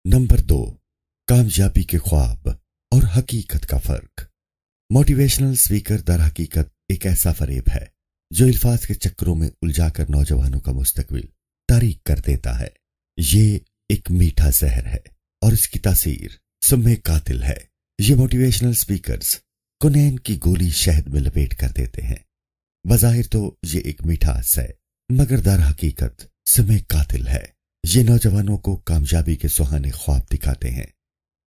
Number 2, कामयाबी के ख्वाब और हकीकत का फर्क। मोटिवेशनल स्पीकर दर हकीकत एक ऐसा फरेब है जो अल्फाज के चक्करों में उलझाकर नौजवानों का मुस्तकबिल तारीक कर देता है। ये एक मीठा जहर है और इसकी तासीर सुम्मे कातिल है। ये मोटिवेशनल स्पीकर्स कुनैन की गोली शहद में लपेट कर देते हैं। बज़ाहिर तो ये एक मिठास है, मगर दर हकीकत सुम्मे कातिल है। ये नौजवानों को कामयाबी के सुहाने ख्वाब दिखाते हैं।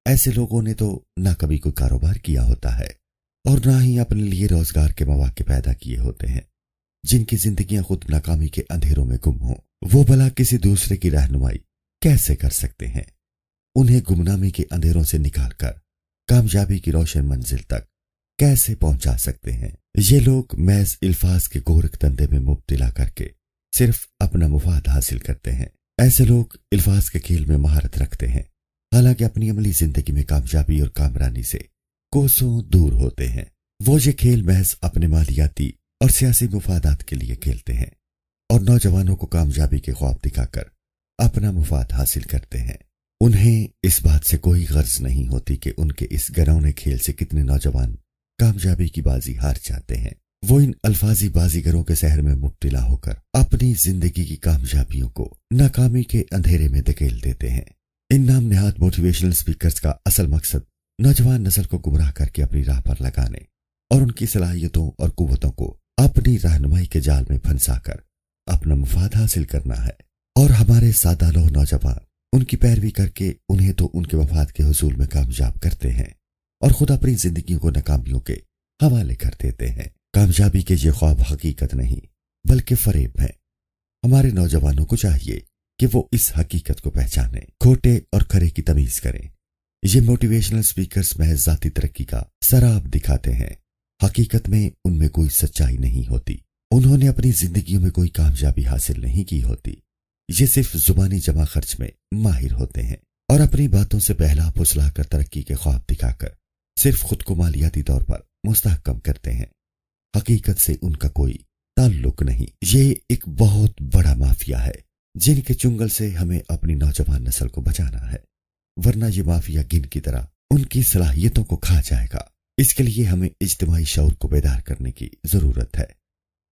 ऐसे लोगों ने तो ना कभी कोई कारोबार किया होता है और ना ही अपने लिए रोजगार के मौके पैदा किए होते हैं। जिनकी जिंदगियां खुद नाकामी के अंधेरों में गुम हों, वो भला किसी दूसरे की रहनुमाई कैसे कर सकते हैं? उन्हें गुमनामी के अंधेरों से निकालकर कामयाबी की रोशन मंजिल तक कैसे पहुंचा सकते हैं? ये लोग महज इल्फाज के गोरख धंधे में मुब्तला करके सिर्फ अपना मुफाद हासिल करते हैं। ऐसे लोग इल्फाज के खेल में महारत रखते हैं, हालांकि अपनी अमली जिंदगी में कामयाबी और कामरानी से कोसों दूर होते हैं। वो ये खेल महज अपने मालियाती और सियासी मुफादात के लिए खेलते हैं और नौजवानों को कामयाबी के ख्वाब दिखाकर अपना मुफाद हासिल करते हैं। उन्हें इस बात से कोई गर्ज नहीं होती कि उनके इस घिनौने खेल से कितने नौजवान कामयाबी की बाजी हार जाते हैं। वो इन अल्फाजी बाजीगरों के शहर में मुब्तला होकर अपनी जिंदगी की कामयाबियों को नाकामी के अंधेरे में धकेल देते हैं। इन नाम नेहाद मोटिवेशनल स्पीकर्स का असल मकसद नौजवान नस्ल को गुमराह करके अपनी राह पर लगाने और उनकी सलाहियतों और कुव्वतों को अपनी रहनुमाई के जाल में फंसाकर अपना मुफाद हासिल करना है। और हमारे सादा लोग नौजवान उनकी पैरवी करके उन्हें तो उनके मफाद के हुसूल में कामयाब करते हैं और खुद अपनी जिंदगी को नाकामियों के हवाले कर देते हैं। कामयाबी के ये ख्वाब हकीकत नहीं बल्कि फरेब हैं। हमारे नौजवानों को चाहिए कि वो इस हकीकत को पहचानें, खोटे और खरे की तमीज करें। ये मोटिवेशनल स्पीकर्स महज जाती तरक्की का सराब दिखाते हैं। हकीकत में उनमें कोई सच्चाई नहीं होती। उन्होंने अपनी जिंदगी में कोई कामयाबी हासिल नहीं की होती। ये सिर्फ जुबानी जमा खर्च में माहिर होते हैं और अपनी बातों से बहला फुसला कर तरक्की के ख्वाब दिखाकर सिर्फ खुद को मालियाती तौर पर मुस्तहकम करते हैं। हकीकत से उनका कोई ताल्लुक नहीं। ये एक बहुत बड़ा माफिया है जिनके चुंगल से हमें अपनी नौजवान नस्ल को बचाना है, वरना ये माफिया गिन की तरह उनकी सलाहियतों को खा जाएगा। इसके लिए हमें इज्तिमाई शऊर को बेदार करने की जरूरत है।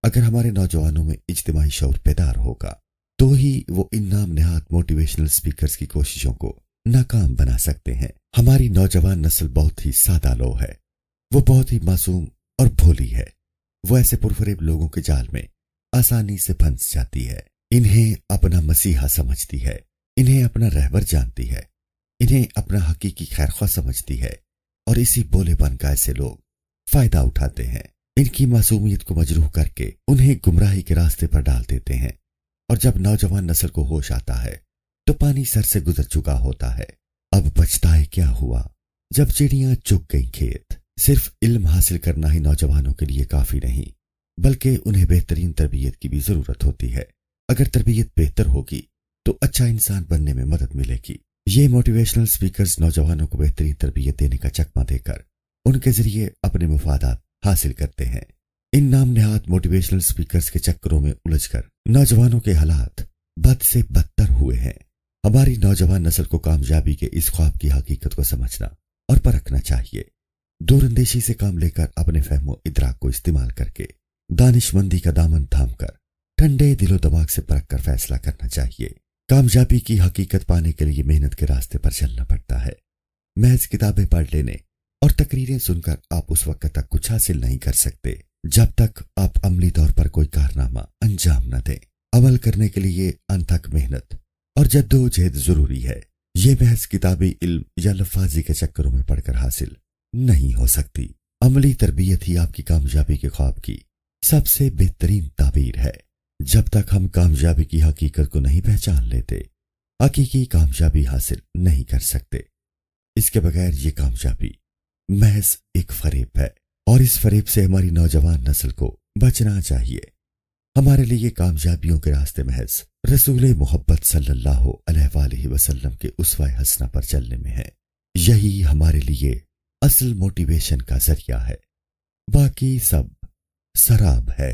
अगर हमारे नौजवानों में इज्तिमाई शऊर बेदार होगा तो ही वो इन नाम नेहाद मोटिवेशनल स्पीकर्स की कोशिशों को नाकाम बना सकते हैं। हमारी नौजवान नस्ल बहुत ही सादा लो है। वो बहुत ही मासूम और भोली है। वो ऐसे पुरफरेब लोगों के जाल में आसानी से फंस जाती है। इन्हें अपना मसीहा समझती है, इन्हें अपना रहबर जानती है, इन्हें अपना हकीकी खैरख्वाह समझती है और इसी बोलेपन का ऐसे लोग फायदा उठाते हैं। इनकी मासूमियत को मजरूह करके उन्हें गुमराही के रास्ते पर डाल देते हैं और जब नौजवान नस्ल को होश आता है तो पानी सर से गुजर चुका होता है। अब पछताए क्या हुआ जब चिड़ियां चुग गई खेत। सिर्फ इल्म हासिल करना ही नौजवानों के लिए काफी नहीं, बल्कि उन्हें बेहतरीन तरबियत की भी जरूरत होती है। अगर तरबियत बेहतर होगी तो अच्छा इंसान बनने में मदद मिलेगी। ये मोटिवेशनल स्पीकर्स नौजवानों को बेहतरीन तरबियत देने का चकमा देकर उनके जरिए अपने मुफादात हासिल करते हैं। इन नाम नेहाद मोटिवेशनल स्पीकर्स के चक्करों में उलझकर नौजवानों के हालात बद से बदतर हुए हैं। हमारी नौजवान नस्ल को कामयाबी के इस ख्वाब की हकीकत को समझना और परखना चाहिए। दूरंदेशी से काम लेकर अपने फहमो इदराक को इस्तेमाल करके दानिशमंदी का दामन थामकर ठंडे दिलो दिमाग से परख कर फैसला करना चाहिए। कामयाबी की हकीकत पाने के लिए मेहनत के रास्ते पर चलना पड़ता है। महज किताबें पढ़ लेने और तकरीरें सुनकर आप उस वक्त तक कुछ हासिल नहीं कर सकते जब तक आप अमली तौर पर कोई कारनामा अंजाम न दें। अमल करने के लिए अनथक मेहनत और जद्दोजहद जरूरी है। ये महज किताबी इल्म या लफाजी के चक्करों में पढ़कर हासिल नहीं हो सकती। अमली तरबियत ही आपकी कामयाबी के ख्वाब की सबसे बेहतरीन ताबीर है। जब तक हम कामयाबी की हकीकत को नहीं पहचान लेते, हकीकी कामयाबी हासिल नहीं कर सकते। इसके बगैर ये कामयाबी महज एक फरेब है और इस फरेब से हमारी नौजवान नस्ल को बचना चाहिए। हमारे लिए कामयाबियों के रास्ते महज रसूल मोहब्बत सल्लल्लाहु अलैहि वसल्लम के उसवा हसना पर चलने में है। यही हमारे लिए असल मोटिवेशन का जरिया है, बाकी सब सराब है।